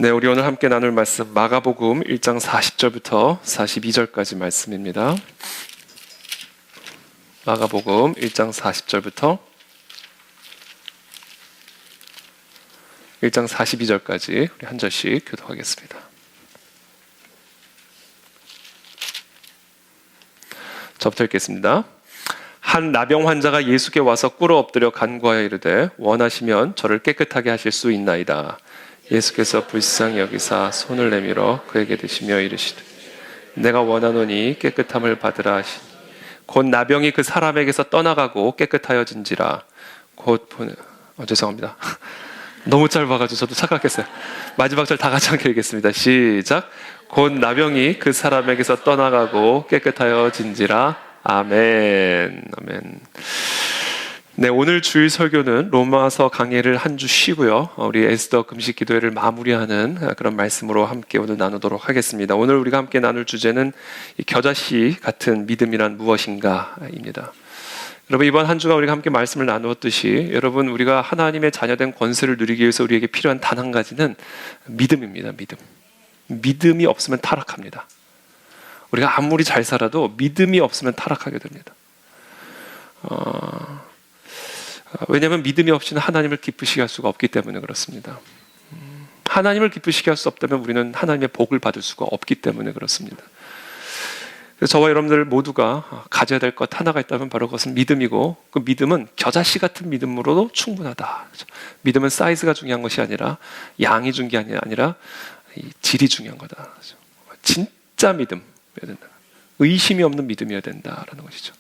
네, 우리 오늘 함께 나눌 말씀 마가복음 1장 40절부터 42절까지 말씀입니다. 마가복음 1장 40절부터 1장 42절까지 우리 한 절씩 교독하겠습니다. 저부터 읽겠습니다. 한 나병 환자가 예수께 와서 꿇어 엎드려 간구하여 이르되 원하시면 저를 깨끗하게 하실 수 있나이다. 예수께서 불쌍히 여기사 손을 내밀어 그에게 드시며 이르시되 내가 원하노니 깨끗함을 받으라 하시니 곧 나병이 그 사람에게서 떠나가고 깨끗하여진지라. 곧 죄송합니다. 너무 짧아가지고 저도 착각했어요. 마지막 절 다 같이 함께 읽겠습니다. 시작. 곧 나병이 그 사람에게서 떠나가고 깨끗하여진지라. 아멘. 아멘. 네, 오늘 주일 설교는 로마서 강해를 한 주 쉬고요. 우리 에스더 금식 기도회를 마무리하는 그런 말씀으로 함께 오늘 나누도록 하겠습니다. 오늘 우리가 함께 나눌 주제는 이 겨자씨 같은 믿음이란 무엇인가입니다. 여러분, 이번 한 주가 우리가 함께 말씀을 나누었듯이 여러분, 우리가 하나님의 자녀된 권세를 누리기 위해서 우리에게 필요한 단 한 가지는 믿음입니다. 믿음. 믿음이 없으면 타락합니다. 우리가 아무리 잘 살아도 믿음이 없으면 타락하게 됩니다. 왜냐하면 믿음이 없이는 하나님을 기쁘시게 할 수가 없기 때문에 그렇습니다. 하나님을 기쁘시게 할 수 없다면 우리는 하나님의 복을 받을 수가 없기 때문에 그렇습니다. 그래서 저와 여러분들 모두가 가져야 될 것 하나가 있다면 바로 그것은 믿음이고, 그 믿음은 겨자씨 같은 믿음으로도 충분하다. 믿음은 사이즈가 중요한 것이 아니라 양이 중요한 게 아니라 질이 중요한 거다. 진짜 믿음이어야 된다. 의심이 없는 믿음이어야 된다라는 것이죠.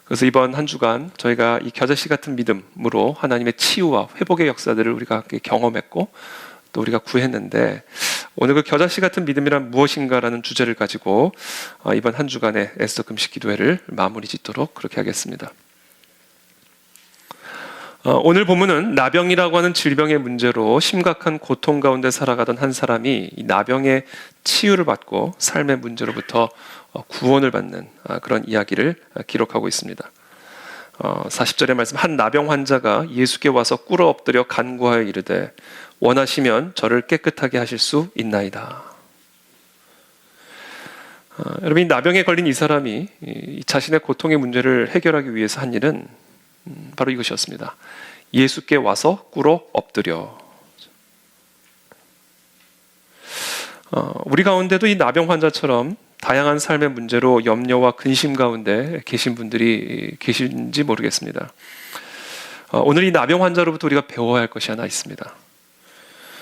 그래서 이번 한 주간 저희가 이 겨자씨 같은 믿음으로 하나님의 치유와 회복의 역사들을 우리가 함께 경험했고 또 우리가 구했는데, 오늘 그 겨자씨 같은 믿음이란 무엇인가라는 주제를 가지고 이번 한 주간의 에스더 금식 기도회를 마무리 짓도록 그렇게 하겠습니다. 오늘 본문은 나병이라고 하는 질병의 문제로 심각한 고통 가운데 살아가던 한 사람이 이 나병의 치유를 받고 삶의 문제로부터 구원을 받는 그런 이야기를 기록하고 있습니다. 40절의 말씀, 한 나병 환자가 예수께 와서 꿇어 엎드려 간구하여 이르되 원하시면 저를 깨끗하게 하실 수 있나이다. 여러분, 이 나병에 걸린 이 사람이 자신의 고통의 문제를 해결하기 위해서 한 일은 바로 이것이었습니다. 예수께 와서 꿇어 엎드려. 우리 가운데도 이 나병 환자처럼 다양한 삶의 문제로 염려와 근심 가운데 계신 분들이 계신지 모르겠습니다. 오늘 이 나병 환자로부터 우리가 배워야 할 것이 하나 있습니다.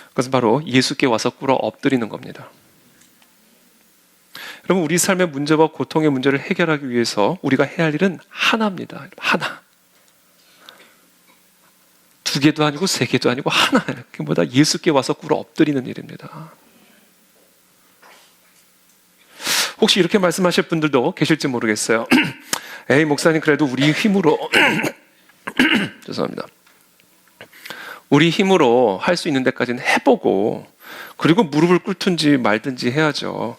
그것은 바로 예수께 와서 꿇어 엎드리는 겁니다. 여러분, 우리 삶의 문제와 고통의 문제를 해결하기 위해서 우리가 해야 할 일은 하나입니다. 하나. 두 개도 아니고 세 개도 아니고 하나예요. 그보다 예수께 와서 꿇어 엎드리는 일입니다. 혹시 이렇게 말씀하실 분들도 계실지 모르겠어요. 에이, 목사님, 그래도 우리 힘으로 죄송합니다. 우리 힘으로 할 수 있는 데까지는 해보고 그리고 무릎을 꿇든지 말든지 해야죠.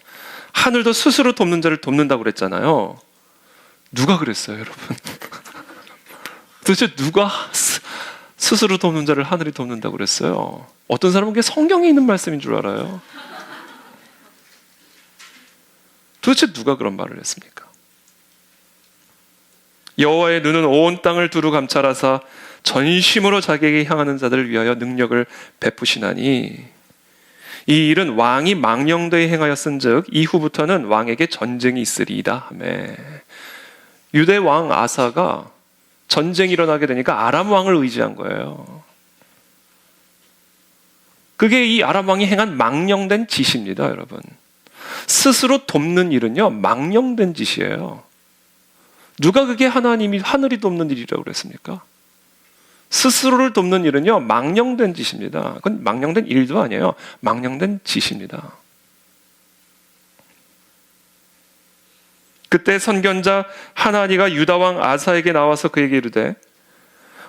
하늘도 스스로 돕는 자를 돕는다고 그랬잖아요. 누가 그랬어요, 여러분? 도대체 누가 스스로 돕는 자를 하늘이 돕는다고 그랬어요? 어떤 사람은 그게 성경에 있는 말씀인 줄 알아요. 도대체 누가 그런 말을 했습니까? 여호와의 눈은 온 땅을 두루 감찰하사 전심으로 자기에게 향하는 자들을 위하여 능력을 베푸시나니 이 일은 왕이 망령되이 행하였은즉 이후부터는 왕에게 전쟁이 있으리이다 하매. 유대 왕 아사가 전쟁이 일어나게 되니까 아람 왕을 의지한 거예요. 그게 이 아람 왕이 행한 망령된 짓입니다, 여러분. 스스로 돕는 일은요, 망령된 짓이에요. 누가 그게 하늘이 돕는 일이라고 그랬습니까? 스스로를 돕는 일은요, 망령된 짓입니다. 그건 망령된 일도 아니에요. 망령된 짓입니다. 그때 선견자 하나니가 유다 왕 아사에게 나와서 그에게 이르되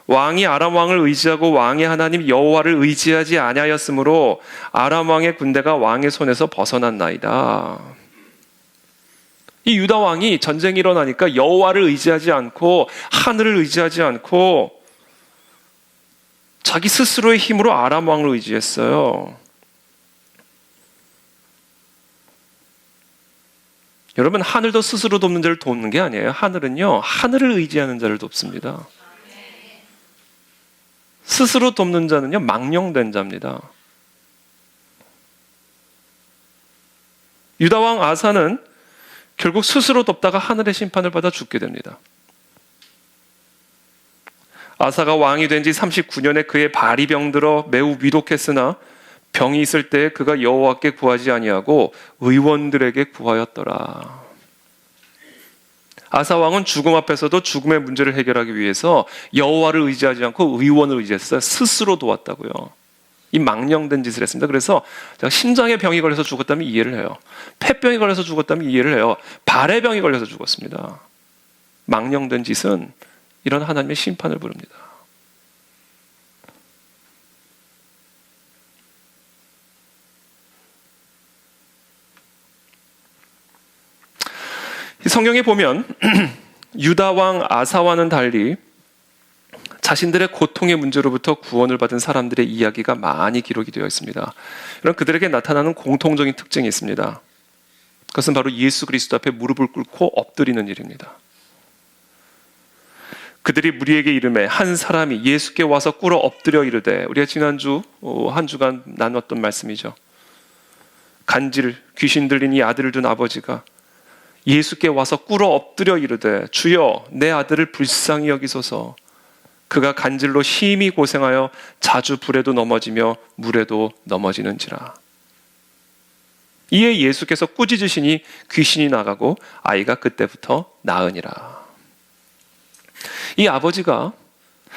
왕이 아람 왕을 의지하고 왕의 하나님 여호와를 의지하지 아니하였으므로 아람 왕의 군대가 왕의 손에서 벗어났나이다. 이 유다 왕이 전쟁이 일어나니까 여호와를 의지하지 않고 하늘을 의지하지 않고 자기 스스로의 힘으로 아람 왕을 의지했어요. 여러분, 하늘도 스스로 돕는 자를 돕는 게 아니에요. 하늘은요, 하늘을 의지하는 자를 돕습니다. 스스로 돕는 자는요, 망령된 자입니다. 유다왕 아사는 결국 스스로 돕다가 하늘의 심판을 받아 죽게 됩니다. 아사가 왕이 된 지 39년에 그의 발이 병들어 매우 위독했으나 병이 있을 때 그가 여호와께 구하지 아니하고 의원들에게 구하였더라. 아사 왕은 죽음 앞에서도 죽음의 문제를 해결하기 위해서 여호와를 의지하지 않고 의원을 의지했어요. 스스로 도왔다고요. 이 망령된 짓을 했습니다. 그래서 제가 심장에 병이 걸려서 죽었다면 이해를 해요. 폐병이 걸려서 죽었다면 이해를 해요. 발에 병이 걸려서 죽었습니다. 망령된 짓은 이런 하나님의 심판을 부릅니다. 성경에 보면 유다 왕 아사와는 달리 자신들의 고통의 문제로부터 구원을 받은 사람들의 이야기가 많이 기록이 되어 있습니다. 이런 그들에게 나타나는 공통적인 특징이 있습니다. 그것은 바로 예수 그리스도 앞에 무릎을 꿇고 엎드리는 일입니다. 그들이 무리에게 이르매 한 사람이 예수께 와서 꿇어 엎드려 이르되, 우리가 지난주 한 주간 나눴던 말씀이죠. 간질 귀신 들린 이 아들을 둔 아버지가 예수께 와서 꿇어 엎드려 이르되, 주여 내 아들을 불쌍히 여기소서. 그가 간질로 심히 고생하여 자주 불에도 넘어지며 물에도 넘어지는지라. 이에 예수께서 꾸짖으시니 귀신이 나가고 아이가 그때부터 나으니라. 이 아버지가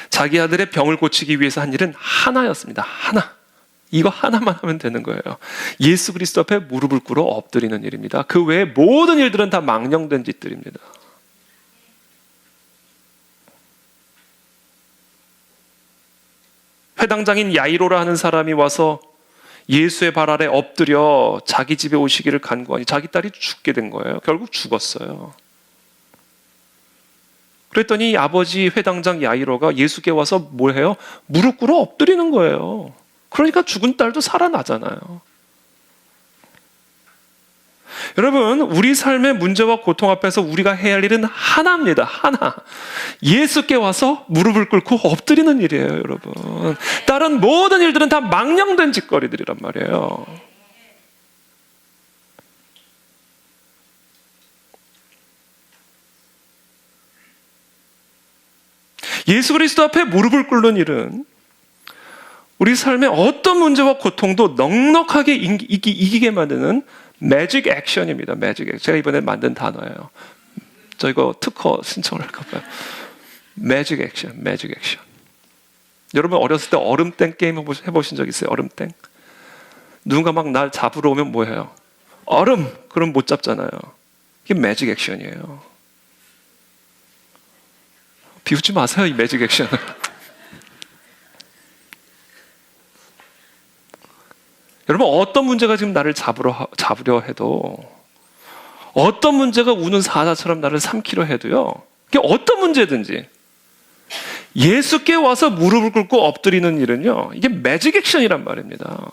자기 아들의 병을 고치기 위해서 한 일은 하나였습니다. 하나. 이거 하나만 하면 되는 거예요. 예수 그리스도 앞에 무릎을 꿇어 엎드리는 일입니다. 그 외에 모든 일들은 다 망령된 짓들입니다. 회당장인 야이로라 하는 사람이 와서 예수의 발 아래 엎드려 자기 집에 오시기를 간구하니 자기 딸이 죽게 된 거예요. 결국 죽었어요. 그랬더니 아버지 회당장 야이로가 예수께 와서 뭘 해요? 무릎 꿇어 엎드리는 거예요. 그러니까 죽은 딸도 살아나잖아요. 여러분, 우리 삶의 문제와 고통 앞에서 우리가 해야 할 일은 하나입니다. 하나. 예수께 와서 무릎을 꿇고 엎드리는 일이에요, 여러분. 다른 모든 일들은 다 망령된 짓거리들이란 말이에요. 예수 그리스도 앞에 무릎을 꿇는 일은 우리 삶의 어떤 문제와 고통도 넉넉하게 이기게 만드는 매직 액션입니다. 매직 액션. 제가 이번에 만든 단어예요. 저 이거 특허 신청을 할까 봐요. 매직 액션, 매직 액션. 여러분 어렸을 때 얼음땡 게임 해보신 적 있어요? 얼음땡? 누군가 막 날 잡으러 오면 뭐 해요? 얼음! 그럼 못 잡잖아요. 이게 매직 액션이에요. 비웃지 마세요, 이 매직 액션을. 여러분, 어떤 문제가 지금 나를 잡으려 해도, 어떤 문제가 우는 사자처럼 나를 삼키려 해도요, 이게 어떤 문제든지 예수께 와서 무릎을 꿇고 엎드리는 일은요, 이게 매직 액션이란 말입니다.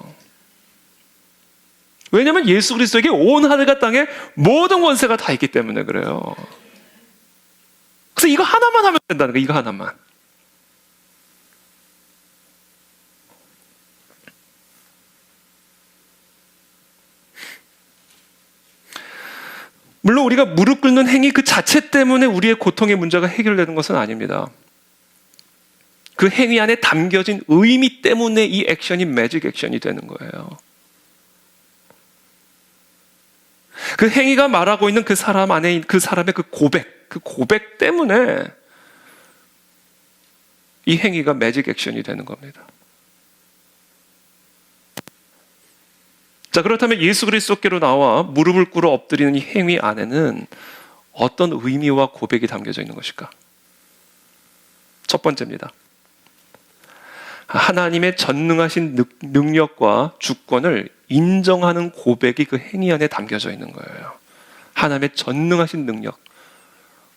왜냐하면 예수 그리스도에게 온 하늘과 땅에 모든 권세가 다 있기 때문에 그래요. 그래서 이거 하나만 하면 된다는 거예요. 이거 하나만. 물론 우리가 무릎 꿇는 행위 그 자체 때문에 우리의 고통의 문제가 해결되는 것은 아닙니다. 그 행위 안에 담겨진 의미 때문에 이 액션이 매직 액션이 되는 거예요. 그 행위가 말하고 있는 그 사람 안에 그 사람의 그 고백 때문에 이 행위가 매직 액션이 되는 겁니다. 자, 그렇다면 예수 그리스도께로 나와 무릎을 꿇어 엎드리는 이 행위 안에는 어떤 의미와 고백이 담겨져 있는 것일까? 첫 번째입니다. 하나님의 전능하신 능력과 주권을 인정하는 고백이 그 행위 안에 담겨져 있는 거예요. 하나님의 전능하신 능력,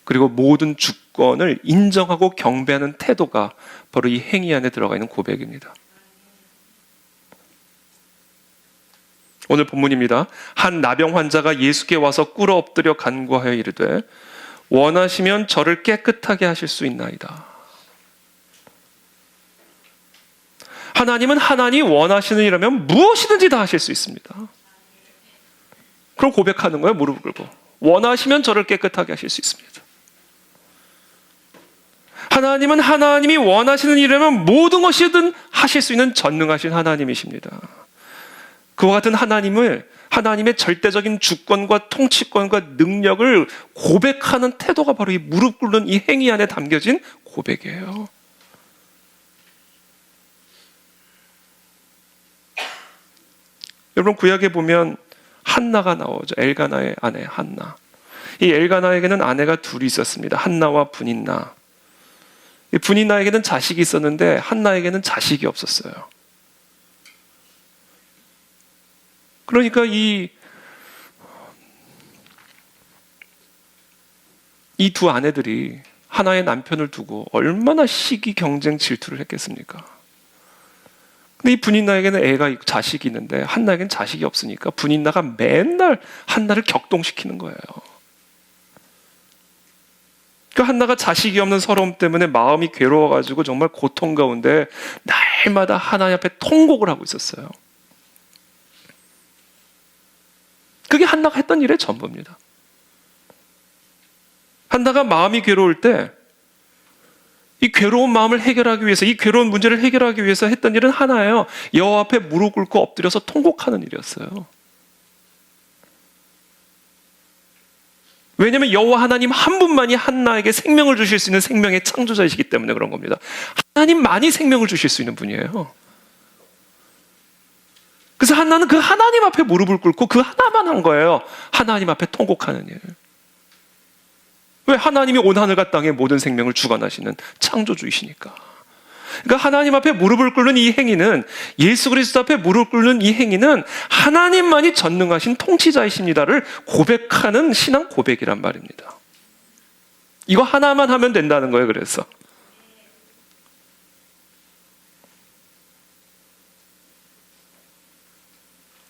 그리고 모든 주권을 인정하고 경배하는 태도가 바로 이 행위 안에 들어가 있는 고백입니다. 오늘 본문입니다. 한 나병 환자가 예수께 와서 꿇어 엎드려 간구하여 이르되 원하시면 저를 깨끗하게 하실 수 있나이다. 하나님은 하나님 원하시는 일이라면 무엇이든지 다 하실 수 있습니다. 그럼 고백하는 거예요. 무릎 꿇고. 원하시면 저를 깨끗하게 하실 수 있습니다. 하나님은 하나님이 원하시는 일이라면 모든 것이든 하실 수 있는 전능하신 하나님이십니다. 그와 같은 하나님의 절대적인 주권과 통치권과 능력을 고백하는 태도가 바로 이 무릎 꿇는 이 행위 안에 담겨진 고백이에요. 여러분, 구약에 보면 한나가 나오죠. 엘가나의 아내 한나. 이 엘가나에게는 아내가 둘이 있었습니다. 한나와 분인나. 이 분인나에게는 자식이 있었는데 한나에게는 자식이 없었어요. 그러니까 이 두 아내들이 하나의 남편을 두고 얼마나 시기, 경쟁, 질투를 했겠습니까? 근데 이 분인나에게는 애가 있고 자식이 있는데 한나에게는 자식이 없으니까 분인나가 맨날 한나를 격동시키는 거예요. 그 한나가 자식이 없는 서러움 때문에 마음이 괴로워가지고 정말 고통 가운데 날마다 하나님 앞에 통곡을 하고 있었어요. 그게 한나가 했던 일의 전부입니다. 한나가 마음이 괴로울 때 이 괴로운 마음을 해결하기 위해서, 이 괴로운 문제를 해결하기 위해서 했던 일은 하나예요. 여호와 앞에 무릎 꿇고 엎드려서 통곡하는 일이었어요. 왜냐하면 여호와 하나님 한 분만이 한나에게 생명을 주실 수 있는 생명의 창조자이시기 때문에 그런 겁니다. 하나님만이 생명을 주실 수 있는 분이에요. 그래서 한나는 그 하나님 앞에 무릎을 꿇고 그 하나만 한 거예요. 하나님 앞에 통곡하는 일. 왜? 하나님이 온 하늘과 땅의 모든 생명을 주관하시는 창조주이시니까. 그러니까 하나님 앞에 무릎을 꿇는 이 행위는, 예수 그리스도 앞에 무릎 꿇는 이 행위는 하나님만이 전능하신 통치자이십니다를 고백하는 신앙 고백이란 말입니다. 이거 하나만 하면 된다는 거예요. 그래서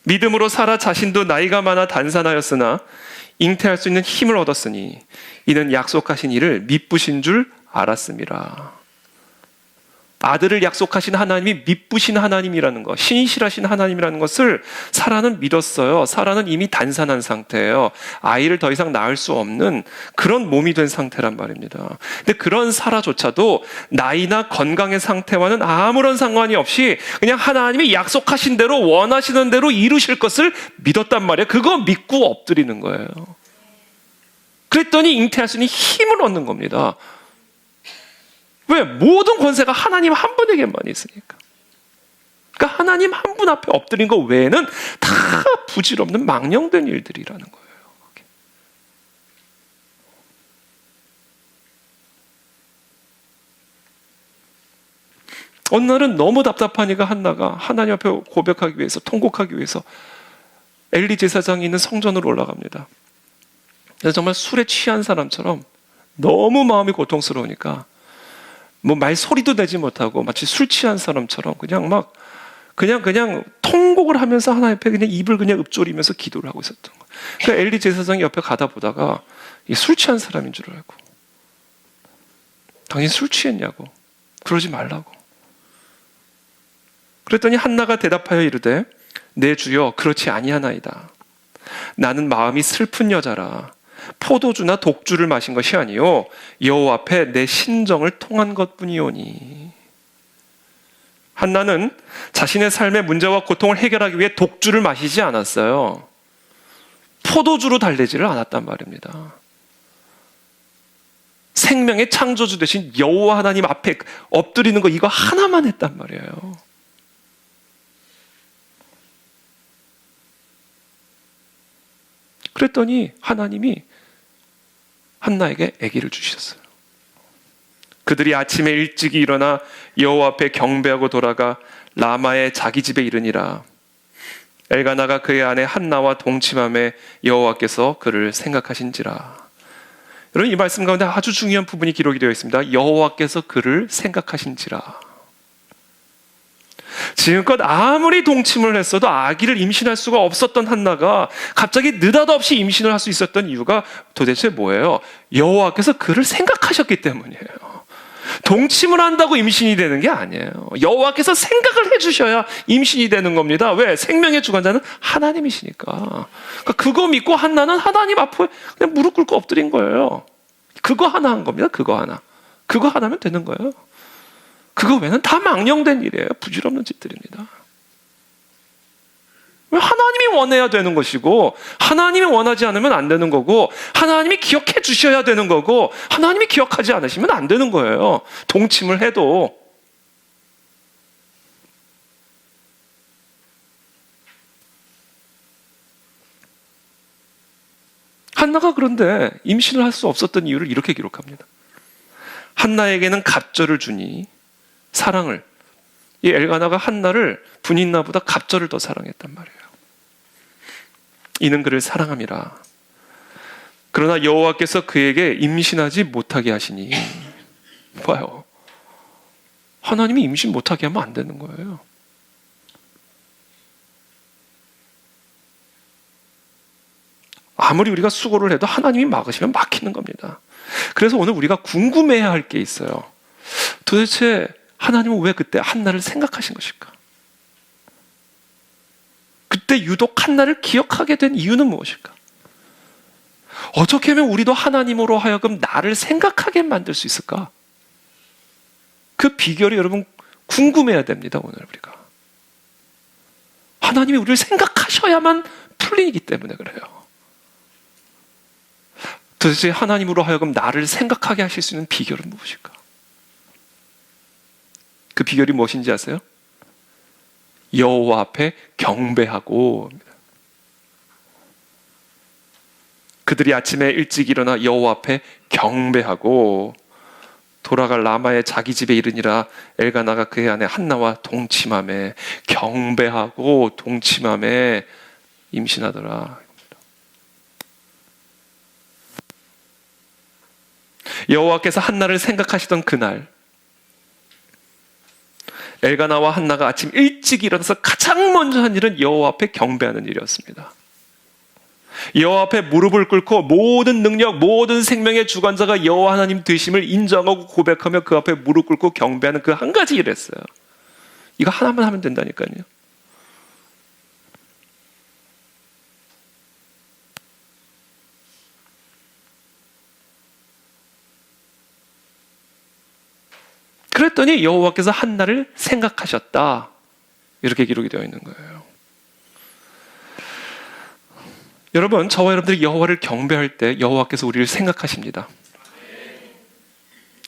믿음으로 사라 자신도 나이가 많아 단산하였으나 잉태할 수 있는 힘을 얻었으니 이는 약속하신 이를 미쁘신 줄 알았음이라. 아들을 약속하신 하나님이 미쁘신 하나님이라는 것, 신실하신 하나님이라는 것을 사라는 믿었어요. 사라는 이미 단산한 상태예요. 아이를 더 이상 낳을 수 없는 그런 몸이 된 상태란 말입니다. 근데 그런 사라조차도 나이나 건강의 상태와는 아무런 상관이 없이 그냥 하나님이 약속하신 대로 원하시는 대로 이루실 것을 믿었단 말이에요. 그거 믿고 엎드리는 거예요. 그랬더니 잉태할 수 있는 힘을 얻는 겁니다. 왜? 모든 권세가 하나님 한 분에게만 있으니까. 그러니까 하나님 한 분 앞에 엎드린 것 외에는 다 부질없는 망령된 일들이라는 거예요. 어느 날은 너무 답답하니까 한나가 하나님 앞에 고백하기 위해서, 통곡하기 위해서 엘리 제사장이 있는 성전으로 올라갑니다. 그래서 정말 술에 취한 사람처럼 너무 마음이 고통스러우니까 뭐 말소리도 내지 못하고 마치 술 취한 사람처럼 그냥 통곡을 하면서 하나님 앞에 그냥 입을 그냥 읊조리면서 기도를 하고 있었던 거예요. 그러니까 엘리 제사장이 옆에 가다 보다가 술 취한 사람인 줄 알고, 당신 술 취했냐고, 그러지 말라고. 그랬더니 한나가 대답하여 이르되 내 주여 그렇지 아니하나이다. 나는 마음이 슬픈 여자라. 포도주나 독주를 마신 것이 아니요 여호와 앞에 내 신정을 통한 것뿐이오니. 한나는 자신의 삶의 문제와 고통을 해결하기 위해 독주를 마시지 않았어요. 포도주로 달래지를 않았단 말입니다. 생명의 창조주 되신 여호와 하나님 앞에 엎드리는 거 이거 하나만 했단 말이에요. 그랬더니 하나님이 한나에게 아기를 주셨어요. 그들이 아침에 일찍이 일어나 여호와 앞에 경배하고 돌아가 라마의 자기 집에 이르니라. 엘가나가 그의 아내 한나와 동침함에 여호와께서 그를 생각하신지라. 여러분, 이 말씀 가운데 아주 중요한 부분이 기록이 되어 있습니다. 여호와께서 그를 생각하신지라. 지금껏 아무리 동침을 했어도 아기를 임신할 수가 없었던 한나가 갑자기 느닷없이 임신을 할 수 있었던 이유가 도대체 뭐예요? 여호와께서 그를 생각하셨기 때문이에요. 동침을 한다고 임신이 되는 게 아니에요. 여호와께서 생각을 해주셔야 임신이 되는 겁니다. 왜? 생명의 주관자는 하나님이시니까. 그러니까 그거 믿고 한나는 하나님 앞에 그냥 무릎 꿇고 엎드린 거예요. 그거 하나 한 겁니다. 그거 하나. 그거 하나면 되는 거예요. 그거 외에는 다 망령된 일이에요. 부질없는 짓들입니다. 하나님이 원해야 되는 것이고 하나님이 원하지 않으면 안 되는 거고 하나님이 기억해 주셔야 되는 거고 하나님이 기억하지 않으시면 안 되는 거예요. 동침을 해도. 한나가 그런데 임신을 할 수 없었던 이유를 이렇게 기록합니다. 한나에게는 갑절을 주니 사랑을, 이 엘가나가 한나를 분인나보다 갑절을 더 사랑했단 말이에요. 이는 그를 사랑함이라. 그러나 여호와께서 그에게 임신하지 못하게 하시니, 봐요, 하나님이 임신 못하게 하면 안 되는 거예요. 아무리 우리가 수고를 해도 하나님이 막으시면 막히는 겁니다. 그래서 오늘 우리가 궁금해야 할 게 있어요. 도대체 하나님은 왜 그때 한나를 생각하신 것일까? 그때 유독 한나를 기억하게 된 이유는 무엇일까? 어떻게 하면 우리도 하나님으로 하여금 나를 생각하게 만들 수 있을까? 그 비결이 여러분 궁금해야 됩니다. 오늘 우리가 하나님이 우리를 생각하셔야만 풀리기 때문에 그래요. 도대체 하나님으로 하여금 나를 생각하게 하실 수 있는 비결은 무엇일까? 그 비결이 무엇인지 아세요? 여호와 앞에 경배하고, 그들이 아침에 일찍 일어나 여호와 앞에 경배하고 돌아갈 라마의 자기 집에 이르니라 엘가나가 그의 아내 한나와 동침함에, 경배하고 동침함에 임신하더라. 여호와께서 한나를 생각하시던 그날, 엘가나와 한나가 아침 일찍 일어나서 가장 먼저 한 일은 여호와 앞에 경배하는 일이었습니다. 여호와 앞에 무릎을 꿇고 모든 능력, 모든 생명의 주관자가 여호와 하나님 되심을 인정하고 고백하며 그 앞에 무릎 꿇고 경배하는 그 한 가지 일을 했어요. 이거 하나만 하면 된다니까요. 그랬더니 여호와께서 한나를 생각하셨다. 이렇게 기록이 되어 있는 거예요. 여러분, 저와 여러분들이 여호와를 경배할 때 여호와께서 우리를 생각하십니다.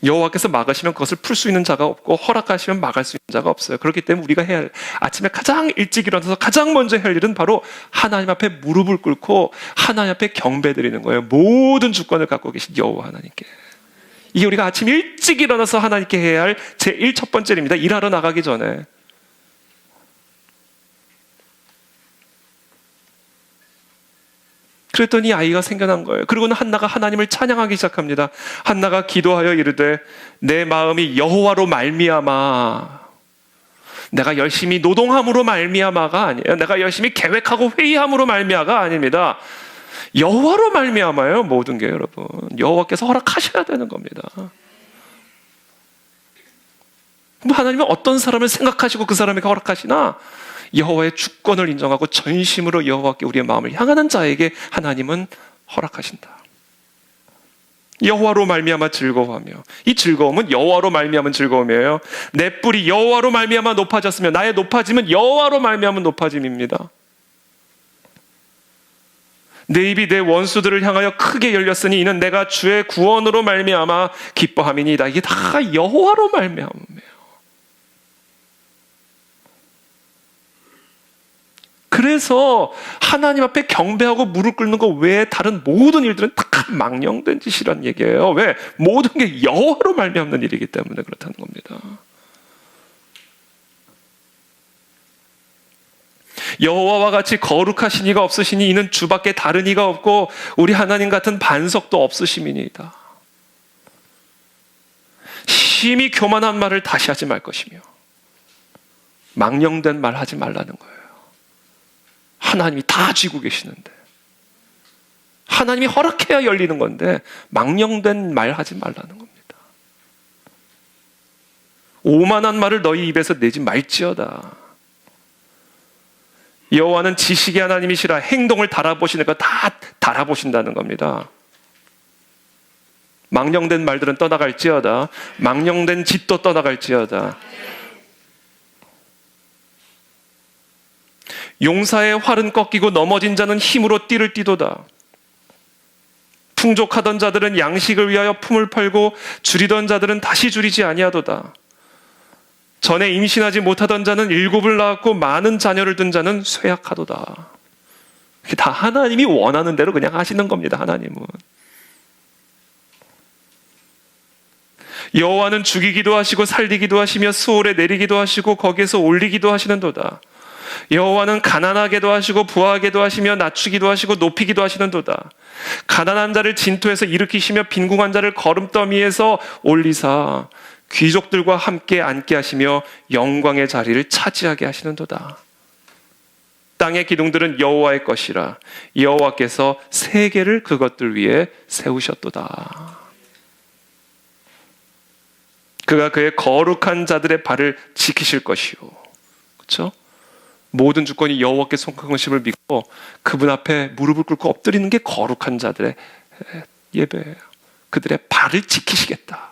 여호와께서 막으시면 그것을 풀 수 있는 자가 없고 허락하시면 막을 수 있는 자가 없어요. 그렇기 때문에 우리가 해야 할, 아침에 가장 일찍 일어나서 가장 먼저 할 일은 바로 하나님 앞에 무릎을 꿇고 하나님 앞에 경배드리는 거예요. 모든 주권을 갖고 계신 여호와 하나님께. 이게 우리가 아침 일찍 일어나서 하나님께 해야 할 제1 첫 번째 일입니다. 일하러 나가기 전에. 그랬더니 아이가 생겨난 거예요. 그리고는 한나가 하나님을 찬양하기 시작합니다. 한나가 기도하여 이르되 내 마음이 여호와로 말미암아, 내가 열심히 노동함으로 말미암아가 아니에요. 내가 열심히 계획하고 회의함으로 말미암아가 아닙니다. 여호와로 말미암아요. 모든 게 여러분 여호와께서 허락하셔야 되는 겁니다. 그럼 하나님은 어떤 사람을 생각하시고 그 사람에게 허락하시나? 여호와의 주권을 인정하고 전심으로 여호와께 우리의 마음을 향하는 자에게 하나님은 허락하신다. 여호와로 말미암아 즐거워하며, 이 즐거움은 여호와로 말미암은 즐거움이에요. 내 뿔이 여호와로 말미암아 높아졌으며 나의 높아짐은 여호와로 말미암은 높아짐입니다. 내 입이 내 원수들을 향하여 크게 열렸으니 이는 내가 주의 구원으로 말미암아 기뻐함이니이다. 이게 다 여호와로 말미암이에요. 그래서 하나님 앞에 경배하고 무릎 꿇는 것 외에 다른 모든 일들은 다 망령된 짓이란 얘기예요. 왜? 모든 게 여호와로 말미암는 일이기 때문에 그렇다는 겁니다. 여호와와 같이 거룩하신 이가 없으시니 이는 주밖에 다른 이가 없고 우리 하나님 같은 반석도 없으심이니이다. 심히 교만한 말을 다시 하지 말 것이며 망령된 말 하지 말라는 거예요. 하나님이 다 쥐고 계시는데, 하나님이 허락해야 열리는 건데 망령된 말 하지 말라는 겁니다. 오만한 말을 너희 입에서 내지 말지어다. 여호와는 지식의 하나님이시라. 행동을 달아보시니까 다 달아보신다는 겁니다. 망령된 말들은 떠나갈지어다. 망령된 짓도 떠나갈지어다. 용사의 활은 꺾이고 넘어진 자는 힘으로 띠를 띠도다. 풍족하던 자들은 양식을 위하여 품을 팔고 줄이던 자들은 다시 줄이지 아니하도다. 전에 임신하지 못하던 자는 7을 낳았고 많은 자녀를 둔 자는 쇠약하도다. 다 하나님이 원하는 대로 그냥 하시는 겁니다. 하나님은. 여호와는 죽이기도 하시고 살리기도 하시며 수월에 내리기도 하시고 거기에서 올리기도 하시는도다. 여호와는 가난하게도 하시고 부하게도 하시며 낮추기도 하시고 높이기도 하시는도다. 가난한 자를 진토에서 일으키시며 빈궁한 자를 거름더미에서 올리사 귀족들과 함께 앉게 하시며 영광의 자리를 차지하게 하시는도다. 땅의 기둥들은 여호와의 것이라. 여호와께서 세계를 그것들 위에 세우셨도다. 그가 그의 거룩한 자들의 발을 지키실 것이요. 그렇죠? 모든 주권이 여호와께 속한 것임을 믿고 그분 앞에 무릎을 꿇고 엎드리는 게 거룩한 자들의 예배예요. 그들의 발을 지키시겠다.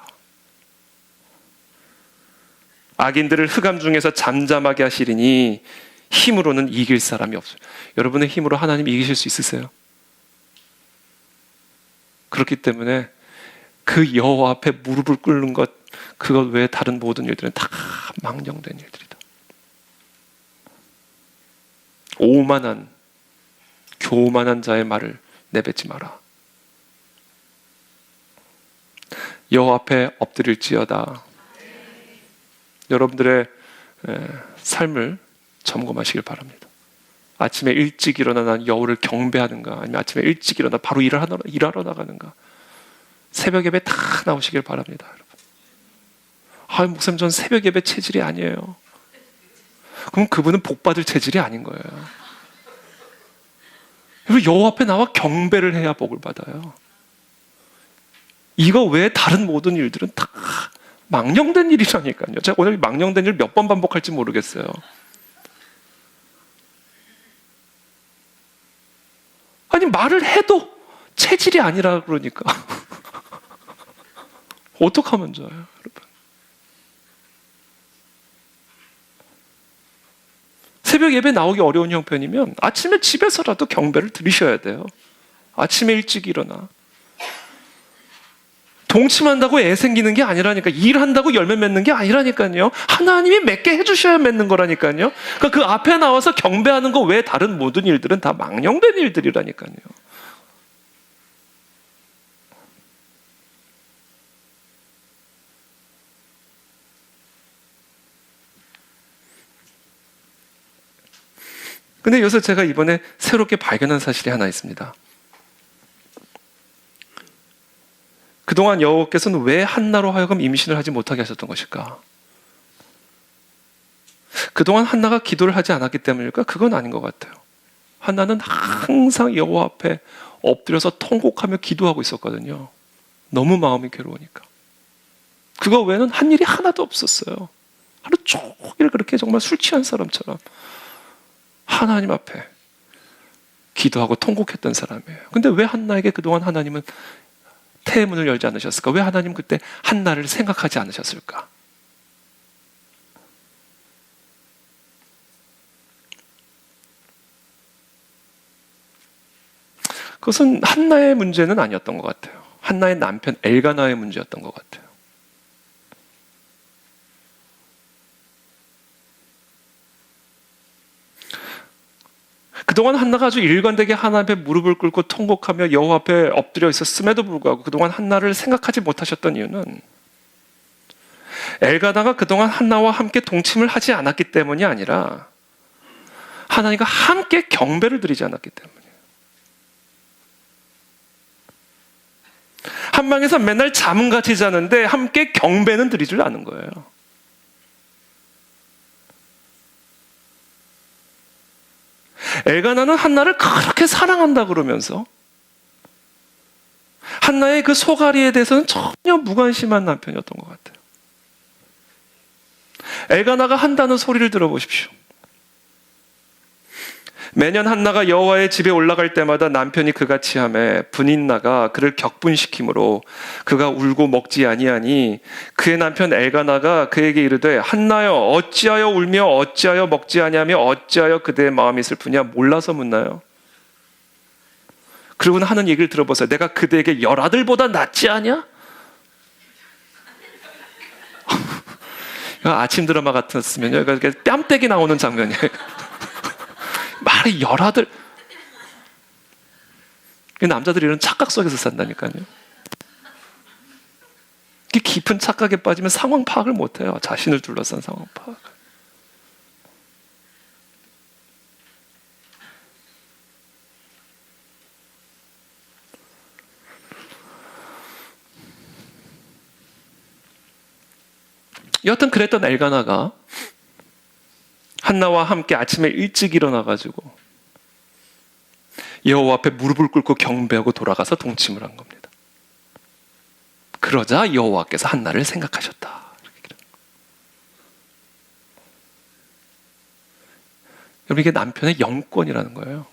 악인들을 흑암 중에서 잠잠하게 하시리니 힘으로는 이길 사람이 없어요. 여러분의 힘으로 하나님 이기실 수 있으세요? 그렇기 때문에 그 여호와 앞에 무릎을 꿇는 것, 그것 외에 다른 모든 일들은 다 망령된 일들이다. 오만한, 교만한 자의 말을 내뱉지 마라. 여호와 앞에 엎드릴지어다. 여러분들의 삶을 점검하시길 바랍니다. 아침에 일찍 일어나 난 여호를 경배하는가, 아니면 아침에 일찍 일어나 바로 일하러 나가는가. 새벽 예배 다 나오시길 바랍니다. 여러분. 목사님, 전 새벽 예배 체질이 아니에요. 그럼 그분은 복 받을 체질이 아닌 거예요. 그리고 여호와 앞에 나와 경배를 해야 복을 받아요. 이거 외에 다른 모든 일들은 다 망령된 일이라니까요. 제가 오늘 망령된 일 몇 번 반복할지 모르겠어요. 아니, 말을 해도 체질이 아니라 그러니까 어떡하면 좋아요, 여러분? 새벽 예배 나오기 어려운 형편이면 아침에 집에서라도 경배를 드리셔야 돼요. 아침에 일찍 일어나. 동침한다고 애 생기는 게 아니라니까. 일한다고 열매 맺는 게 아니라니까요. 하나님이 맺게 해주셔야 맺는 거라니까요. 그러니까 그 앞에 나와서 경배하는 거 외에 다른 모든 일들은 다 망령된 일들이라니까요. 근데 여기서 제가 이번에 새롭게 발견한 사실이 하나 있습니다. 그동안 여호와께서는 왜 한나로 하여금 임신을 하지 못하게 하셨던 것일까? 그동안 한나가 기도를 하지 않았기 때문일까? 그건 아닌 것 같아요. 한나는 항상 여호와 앞에 엎드려서 통곡하며 기도하고 있었거든요. 너무 마음이 괴로우니까. 그거 외에는 한 일이 하나도 없었어요. 하루 종일 그렇게 정말 술 취한 사람처럼 하나님 앞에 기도하고 통곡했던 사람이에요. 근데 왜 한나에게 그동안 하나님은 태문을 열지 않으셨을까? 왜 하나님 그때 한나를 생각하지 않으셨을까? 그것은 한나의 문제는 아니었던 것 같아요. 한나의 남편 엘가나의 문제였던 것 같아요. 그동안 한나가 아주 일관되게 하나님 앞에 무릎을 꿇고 통곡하며 여호와 앞에 엎드려 있었음에도 불구하고 그동안 한나를 생각하지 못하셨던 이유는 엘가나가 그동안 한나와 함께 동침을 하지 않았기 때문이 아니라 하나님과 함께 경배를 드리지 않았기 때문이에요. 한 방에서 맨날 잠같이 자는데 함께 경배는 드리질 않은 거예요. 엘가나는 한나를 그렇게 사랑한다 그러면서 한나의 그 소가리에 대해서는 전혀 무관심한 남편이었던 것 같아요. 엘가나가 한다는 소리를 들어보십시오. 매년 한나가 여호와의 집에 올라갈 때마다 남편이 그같이 하매 분인나가 그를 격분시키므로 그가 울고 먹지 아니하니 그의 남편 엘가나가 그에게 이르되 한나여 어찌하여 울며 어찌하여 먹지 아니하며 어찌하여 그대의 마음이 슬프냐 몰라서 묻나요? 그리고는 하는 얘기를 들어보세요. 내가 그대에게 10아들보다 낫지 않냐? 아침 드라마 같았으면요, 뺨때기 나오는 장면이에요. 말이 10아들. 남자들이 이런 착각 속에서 산다니까요. 깊은 착각에 빠지면 상황 파악을 못해요. 자신을 둘러싼 상황 파악. 여하튼 그랬던 엘가나가 한나와 함께 아침에 일찍 일어나가지고 여호와 앞에 무릎을 꿇고 경배하고 돌아가서 동침을 한 겁니다. 그러자 여호와께서 한나를 생각하셨다. 여러분, 이게 남편의 영권이라는 거예요.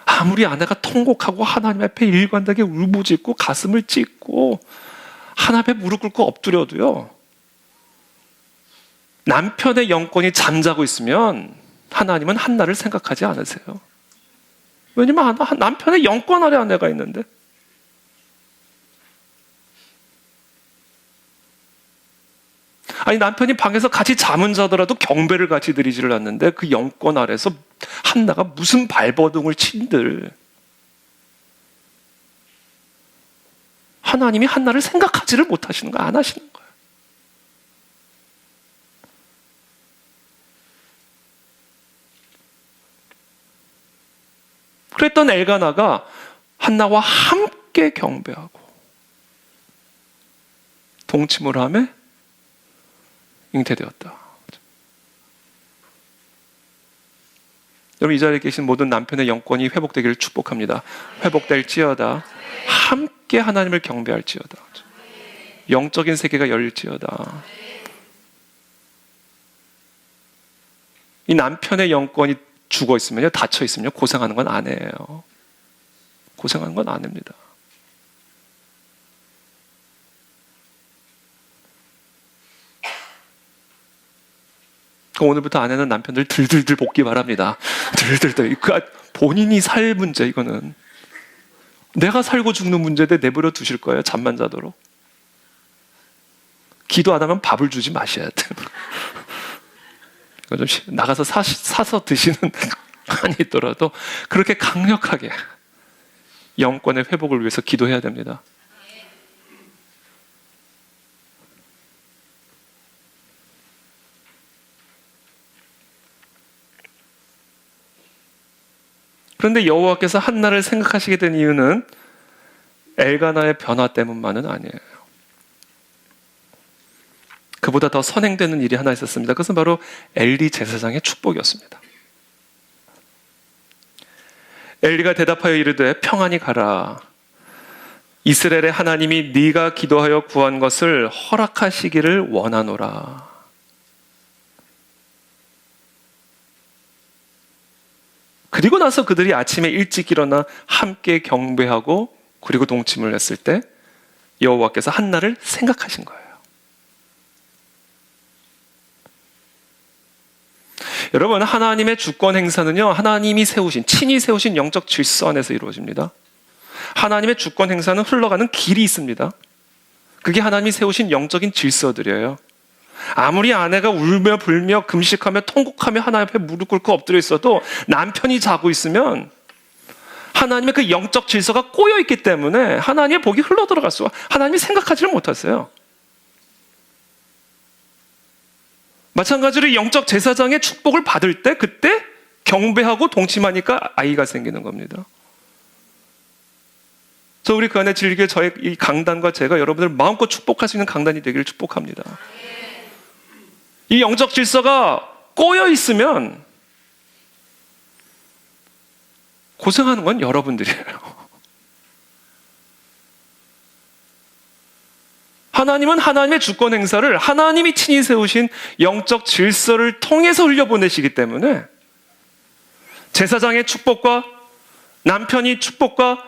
아무리 아내가 통곡하고 하나님 앞에 일관되게 울부짖고 가슴을 찢고 하나님 앞에 무릎 꿇고 엎드려도요, 남편의 영권이 잠자고 있으면 하나님은 한나를 생각하지 않으세요. 왜냐면 남편의 영권 아래 아내가 있는데. 아니, 남편이 방에서 같이 잠은 자더라도 경배를 같이 드리지를 않는데 그 영권 아래서 한나가 무슨 발버둥을 친들 하나님이 한나를 생각하지를 못하시는 거, 안 하시는 거예요. 그랬던 엘가나가 한나와 함께 경배하고 동침을 하며 잉태되었다. 여러분, 이 자리에 계신 모든 남편의 영권이 회복되기를 축복합니다. 회복될지어다. 함께 하나님을 경배할지어다. 영적인 세계가 열릴지어다. 이 남편의 영권이 죽어 있으면요, 닫혀 있으면요, 고생하는 건 아내예요. 고생하는 건 아내입니다. 오늘부터 아내는 남편들 들들들 볶기 바랍니다. 들들들. 본인이 살 문제, 이거는. 내가 살고 죽는 문제인데 내버려 두실 거예요, 잠만 자도록. 기도 안 하면 밥을 주지 마셔야 돼요. 이거 좀 나가서 사서 드시는 한이 있더라도 그렇게 강력하게 영권의 회복을 위해서 기도해야 됩니다. 그런데 여호와께서 한나를 생각하시게 된 이유는 엘가나의 변화 때문만은 아니에요. 그보다 더 선행되는 일이 하나 있었습니다. 그것은 바로 엘리 제사장의 축복이었습니다. 엘리가 대답하여 이르되 평안히 가라. 이스라엘의 하나님이 네가 기도하여 구한 것을 허락하시기를 원하노라. 그리고 나서 그들이 아침에 일찍 일어나 함께 경배하고 그리고 동침을 했을 때 여호와께서 한나를 생각하신 거예요. 여러분, 하나님의 주권 행사는요, 하나님이 세우신, 친히 세우신 영적 질서 안에서 이루어집니다. 하나님의 주권 행사는 흘러가는 길이 있습니다. 그게 하나님이 세우신 영적인 질서들이에요. 아무리 아내가 울며 불며 금식하며 통곡하며 하나님 앞에 무릎 꿇고 엎드려 있어도 남편이 자고 있으면 하나님의 그 영적 질서가 꼬여 있기 때문에 하나님의 복이 흘러들어갈 수가, 하나님이 생각하지를 못하세요. 마찬가지로 영적 제사장의 축복을 받을 때 그때 경배하고 동침하니까 아이가 생기는 겁니다. 저 우리 그 안에 즐길 저의 이 강단과 제가 여러분들 마음껏 축복할 수 있는 강단이 되기를 축복합니다. 이 영적 질서가 꼬여 있으면 고생하는 건 여러분들이에요. 하나님은 하나님의 주권 행사를 하나님이 친히 세우신 영적 질서를 통해서 흘려보내시기 때문에 제사장의 축복과 남편이 축복과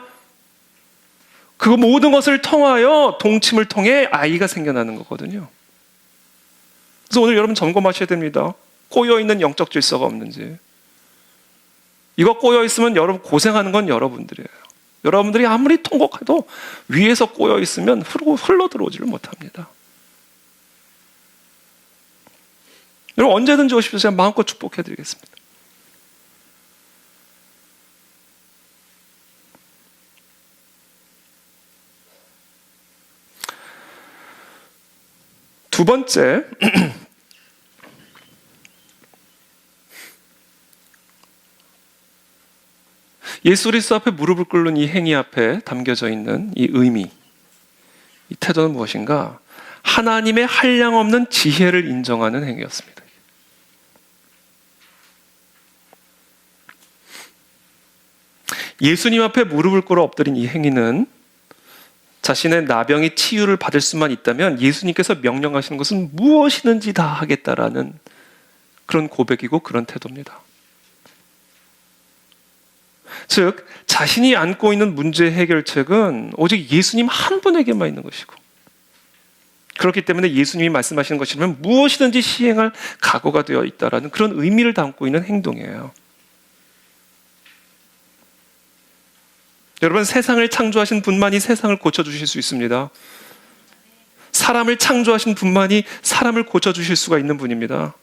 그 모든 것을 통하여 동침을 통해 아이가 생겨나는 거거든요. 그래서 오늘 여러분 점검하셔야 됩니다. 꼬여있는 영적 질서가 없는지. 이거 꼬여있으면 여러분 고생하는 건 여러분들이에요. 여러분들이 아무리 통곡해도 위에서 꼬여있으면 흘러 들어오지를 못합니다. 여러분 언제든지 오십시오. 제가 마음껏 축복해드리겠습니다. 두 번째, 예수 그리스도 앞에 무릎을 꿇는 이 행위 앞에 담겨져 있는 이 의미, 이 태도는 무엇인가? 하나님의 한량없는 지혜를 인정하는 행위였습니다. 예수님 앞에 무릎을 꿇어 엎드린 이 행위는 자신의 나병이 치유를 받을 수만 있다면 예수님께서 명령하시는 것은 무엇이든지 다 하겠다라는 그런 고백이고 그런 태도입니다. 즉 자신이 안고 있는 문제 해결책은 오직 예수님 한 분에게만 있는 것이고, 그렇기 때문에 예수님이 말씀하시는 것이라면 무엇이든지 시행할 각오가 되어 있다라는 그런 의미를 담고 있는 행동이에요. 여러분, 세상을 창조하신 분만이 세상을 고쳐주실 수 있습니다. 사람을 창조하신 분만이 사람을 고쳐주실 수가 있는 분입니다.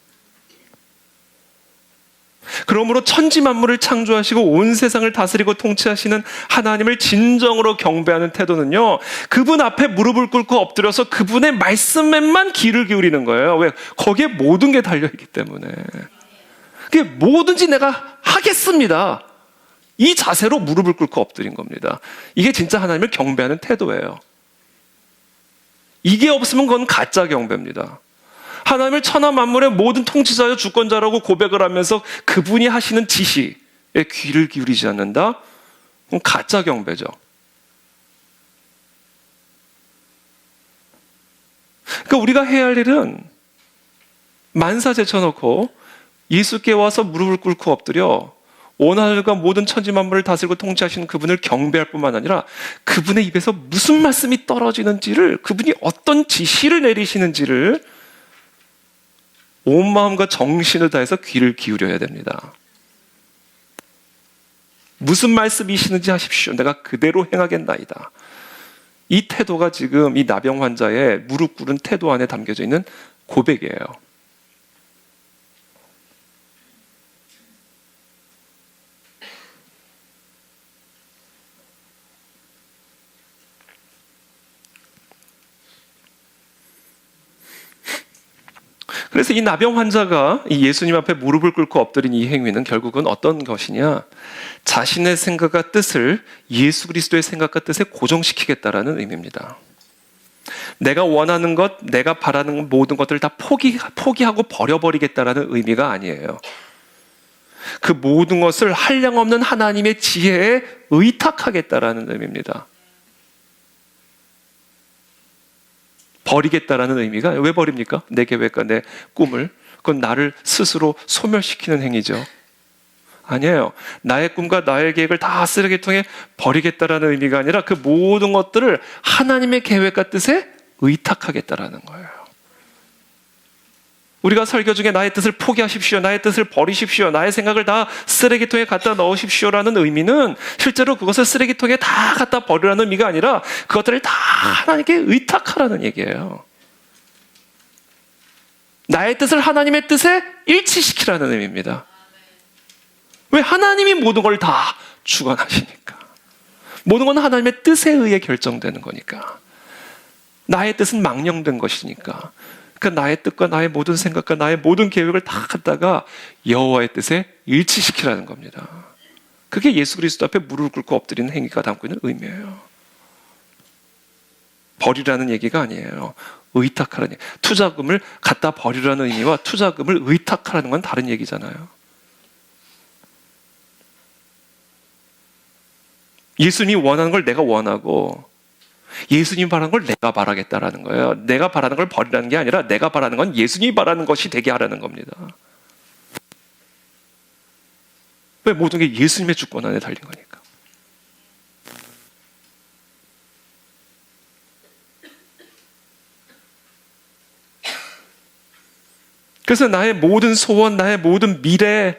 그러므로 천지 만물을 창조하시고 온 세상을 다스리고 통치하시는 하나님을 진정으로 경배하는 태도는요, 그분 앞에 무릎을 꿇고 엎드려서 그분의 말씀에만 귀를 기울이는 거예요. 왜? 거기에 모든 게 달려있기 때문에. 그게 뭐든지 내가 하겠습니다. 이 자세로 무릎을 꿇고 엎드린 겁니다. 이게 진짜 하나님을 경배하는 태도예요. 이게 없으면 그건 가짜 경배입니다. 하나님을 천하 만물의 모든 통치자여 주권자라고 고백을 하면서 그분이 하시는 지시에 귀를 기울이지 않는다? 그건 가짜 경배죠. 그러니까 우리가 해야 할 일은 만사 제쳐놓고 예수께 와서 무릎을 꿇고 엎드려 온 하늘과 모든 천지 만물을 다스리고 통치하시는 그분을 경배할 뿐만 아니라 그분의 입에서 무슨 말씀이 떨어지는지를, 그분이 어떤 지시를 내리시는지를 온 마음과 정신을 다해서 귀를 기울여야 됩니다. 무슨 말씀이시는지 하십시오. 내가 그대로 행하겠나이다. 이 태도가 지금 이 나병 환자의 무릎 꿇은 태도 안에 담겨져 있는 고백이에요. 그래서 이 나병 환자가 이 예수님 앞에 무릎을 꿇고 엎드린 이 행위는 결국은 어떤 것이냐? 자신의 생각과 뜻을 예수 그리스도의 생각과 뜻에 고정시키겠다라는 의미입니다. 내가 원하는 것, 내가 바라는 모든 것들을 다 포기하고 버려버리겠다라는 의미가 아니에요. 그 모든 것을 한량없는 하나님의 지혜에 의탁하겠다라는 의미입니다. 버리겠다라는 의미가, 왜 버립니까? 내 계획과 내 꿈을. 그건 나를 스스로 소멸시키는 행위죠. 아니에요. 나의 꿈과 나의 계획을 다 쓰레기통에 버리겠다라는 의미가 아니라 그 모든 것들을 하나님의 계획과 뜻에 의탁하겠다라는 거예요. 우리가 설교 중에 나의 뜻을 포기하십시오, 나의 뜻을 버리십시오, 나의 생각을 다 쓰레기통에 갖다 넣으십시오라는 의미는 실제로 그것을 쓰레기통에 다 갖다 버리라는 의미가 아니라 그것들을 다 하나님께 의탁하라는 얘기예요. 나의 뜻을 하나님의 뜻에 일치시키라는 의미입니다. 왜? 하나님이 모든 걸 다 주관하시니까. 모든 건 하나님의 뜻에 의해 결정되는 거니까. 나의 뜻은 망령된 것이니까. 그러니까 나의 뜻과 나의 모든 생각과 나의 모든 계획을 다 갖다가 여호와의 뜻에 일치시키라는 겁니다. 그게 예수 그리스도 앞에 무릎을 꿇고 엎드리는 행위가 담고 있는 의미예요. 버리라는 얘기가 아니에요. 의탁하라는 얘기. 투자금을 갖다 버리라는 의미와 투자금을 의탁하라는 건 다른 얘기잖아요. 예수님이 원하는 걸 내가 원하고 예수님이 바라는 걸 내가 바라겠다라는 거예요. 내가 바라는 걸 버리라는 게 아니라 내가 바라는 건 예수님이 바라는 것이 되게 하라는 겁니다. 왜? 모든 게 예수님의 주권 안에 달린 거니까. 그래서 나의 모든 소원, 나의 모든 미래,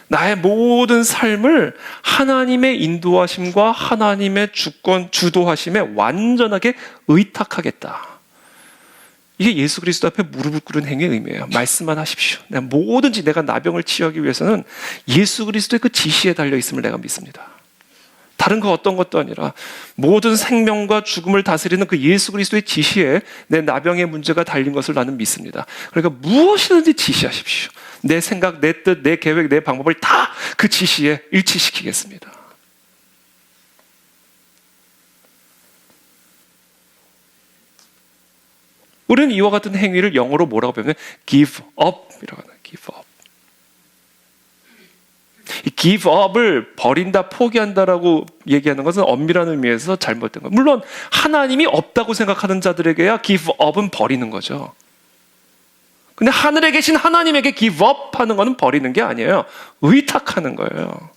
나의 모든 삶을 하나님의 인도하심과 하나님의 주권, 주도하심에 완전하게 의탁하겠다. 이게 예수 그리스도 앞에 무릎을 꿇은 행위의 의미예요. 말씀만 하십시오. 뭐든지 내가 나병을 치유하기 위해서는 예수 그리스도의 그 지시에 달려 있음을 내가 믿습니다. 다른 거 어떤 것도 아니라 모든 생명과 죽음을 다스리는 그 예수 그리스도의 지시에 내 나병의 문제가 달린 것을 나는 믿습니다. 그러니까 무엇이든지 지시하십시오. 내 생각, 내 뜻, 내 계획, 내 방법을 다 그 지시에 일치시키겠습니다. 우리는 이와 같은 행위를 영어로 뭐라고 배우면 give up이라고 하나요. give up. 이 give up을 버린다, 포기한다라고 얘기하는 것은 엄밀한 의미에서 잘못된 거예요. 물론 하나님이 없다고 생각하는 자들에게야 give up은 버리는 거죠. 근데 하늘에 계신 하나님에게 give up 하는 것은 버리는 게 아니에요. 의탁하는 거예요.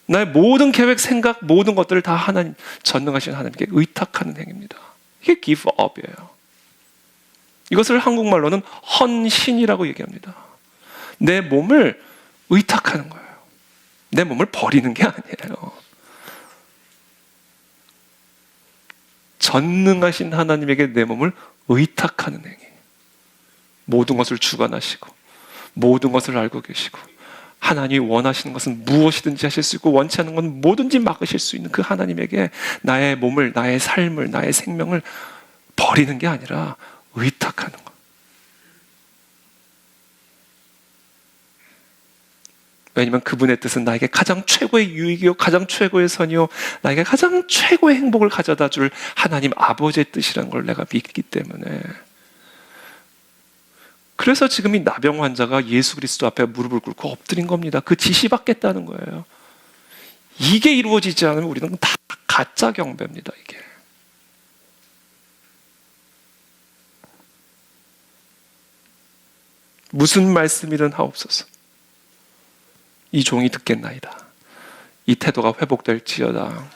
나의 모든 계획, 생각, 모든 것들을 다 하나님, 전능하신 하나님께 의탁하는 행위입니다. 이게 give up이에요. 이것을 한국말로는 헌신이라고 얘기합니다. 내 몸을 의탁하는 거예요. 내 몸을 버리는 게 아니에요. 전능하신 하나님에게 내 몸을 의탁하는 행위. 모든 것을 주관하시고 모든 것을 알고 계시고 하나님이 원하시는 것은 무엇이든지 하실 수 있고 원치 않는 건 뭐든지 막으실 수 있는 그 하나님에게 나의 몸을, 나의 삶을, 나의 생명을 버리는 게 아니라 의탁하는 것. 왜냐하면 그분의 뜻은 나에게 가장 최고의 유익이요, 가장 최고의 선이요, 나에게 가장 최고의 행복을 가져다 줄 하나님 아버지의 뜻이라는 걸 내가 믿기 때문에. 그래서 지금 이 나병 환자가 예수 그리스도 앞에 무릎을 꿇고 엎드린 겁니다. 그 지시 받겠다는 거예요. 이게 이루어지지 않으면 우리는 다 가짜 경배입니다. 이게. 무슨 말씀이든 하옵소서. 이 종이 듣겠나이다. 이 태도가 회복될지어다.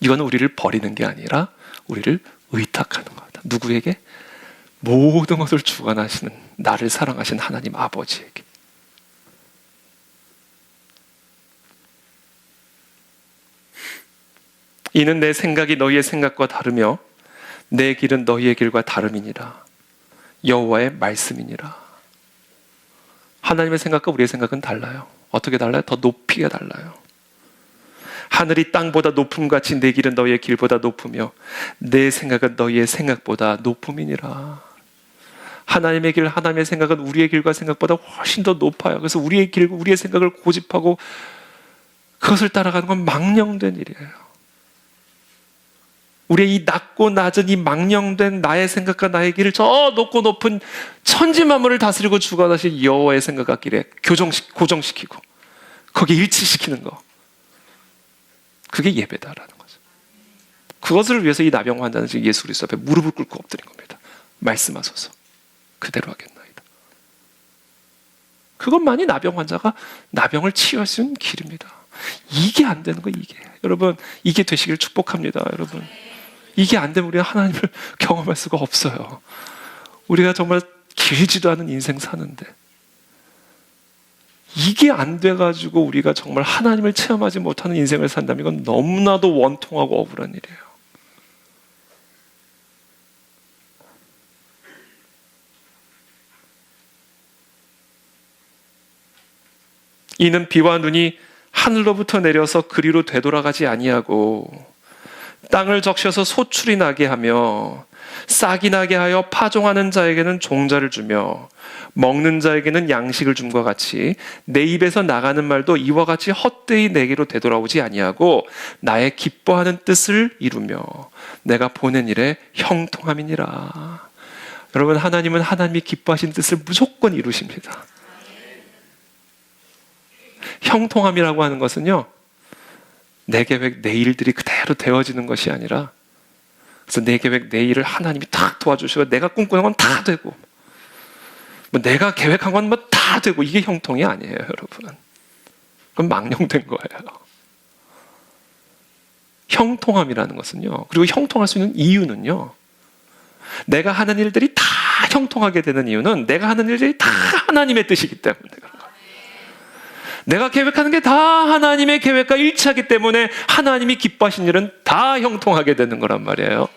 이건 우리를 버리는 게 아니라 우리를 의탁하는 거다. 누구에게? 모든 것을 주관하시는 나를 사랑하신 하나님 아버지에게. 이는 내 생각이 너희의 생각과 다르며 내 길은 너희의 길과 다름이니라. 여호와의 말씀이니라. 하나님의 생각과 우리의 생각은 달라요. 어떻게 달라요? 더 높이가 달라요. 하늘이 땅보다 높음같이 내 길은 너희의 길보다 높으며 내 생각은 너희의 생각보다 높음이니라. 하나님의 길, 하나님의 생각은 우리의 길과 생각보다 훨씬 더 높아요. 그래서 우리의 길, 우리의 생각을 고집하고 그것을 따라가는 건 망령된 일이에요. 우리의 이 낮고 낮은 이 망령된 나의 생각과 나의 길을 저 높고 높은 천지만물을 다스리고 주관하신 여호와의 생각과 길에 고정시키고 거기에 일치시키는 거. 그게 예배다라는 거죠. 그것을 위해서 이 나병 환자는 지금 예수 그리스도 앞에 무릎을 꿇고 엎드린 겁니다. 말씀하소서. 그대로 하겠나이다. 그것만이 나병 환자가 나병을 치유할 수 있는 길입니다. 이게 안 되는 거 이게. 여러분, 이게 되시길 축복합니다. 여러분. 이게 안 되면 우리가 하나님을 경험할 수가 없어요. 우리가 정말 길지도 않은 인생 사는데 이게 안 돼가지고 우리가 정말 하나님을 체험하지 못하는 인생을 산다면 이건 너무나도 원통하고 억울한 일이에요. 이는 비와 눈이 하늘로부터 내려서 그리로 되돌아가지 아니하고 땅을 적셔서 소출이 나게 하며 싹이 나게 하여 파종하는 자에게는 종자를 주며 먹는 자에게는 양식을 줌과 같이 내 입에서 나가는 말도 이와 같이 헛되이 내게로 되돌아오지 아니하고 나의 기뻐하는 뜻을 이루며 내가 보낸 일에 형통함이니라. 여러분, 하나님은 하나님이 기뻐하신 뜻을 무조건 이루십니다. 형통함이라고 하는 것은요, 내 계획, 내 일들이 그대로 되어지는 것이 아니라, 그래서 내 계획, 내 일을 하나님이 탁 도와주시고 내가 꿈꾸는 건 다 되고, 뭐 내가 계획한 건 뭐 다 되고, 이게 형통이 아니에요, 여러분. 그건 망령된 거예요. 형통함이라는 것은요, 그리고 형통할 수 있는 이유는요, 내가 하는 일들이 다 형통하게 되는 이유는 내가 하는 일들이 다 하나님의 뜻이기 때문에 그런 거예요. 내가 계획하는 게 다 하나님의 계획과 일치하기 때문에 하나님이 기뻐하신 일은 다 형통하게 되는 거란 말이에요.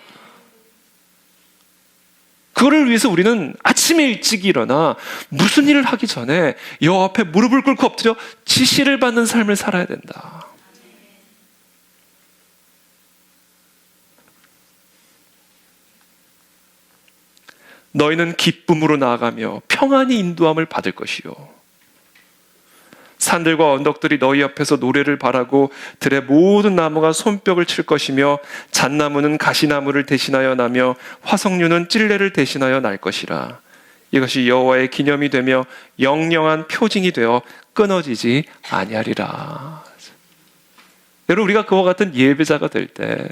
그거를 위해서 우리는 아침에 일찍 일어나 무슨 일을 하기 전에 여호와 앞에 무릎을 꿇고 엎드려 지시를 받는 삶을 살아야 된다. 너희는 기쁨으로 나아가며 평안히 인도함을 받을 것이요, 산들과 언덕들이 너희 앞에서 노래를 바라고 들의 모든 나무가 손뼉을 칠 것이며 잣나무는 가시나무를 대신하여 나며 화석류는 찔레를 대신하여 날 것이라. 이것이 여호와의 기념이 되며 영영한 표징이 되어 끊어지지 아니하리라. 여러분, 우리가 그와 같은 예배자가 될 때,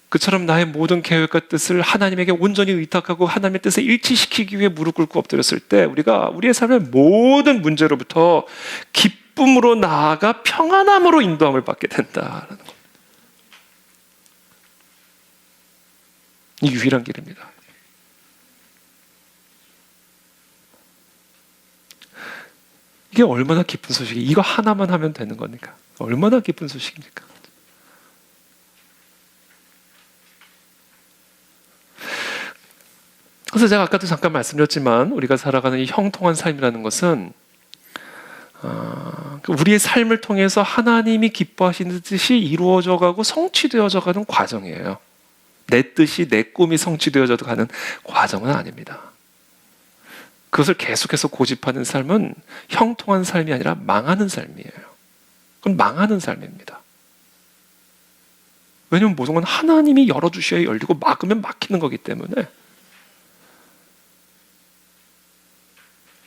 그처럼 나의 모든 계획과 뜻을 하나님에게 온전히 의탁하고 하나님의 뜻에 일치시키기 위해 무릎 꿇고 엎드렸을 때, 우리가 우리의 삶의 모든 문제로부터 기쁨으로 나아가 평안함으로 인도함을 받게 된다라는 것. 이 유일한 길입니다. 이게 얼마나 기쁜 소식이에요. 이거 하나만 하면 되는 거니까. 얼마나 기쁜 소식입니까? 그래서 제가 아까도 잠깐 말씀드렸지만, 우리가 살아가는 이 형통한 삶이라는 것은 우리의 삶을 통해서 하나님이 기뻐하시는 뜻이 이루어져 가고 성취되어져 가는 과정이에요. 내 뜻이, 내 꿈이 성취되어져 가는 과정은 아닙니다. 그것을 계속해서 고집하는 삶은 형통한 삶이 아니라 망하는 삶이에요. 그건 망하는 삶입니다. 왜냐하면 모든 건 하나님이 열어주셔야 열리고 막으면 막히는 거기 때문에.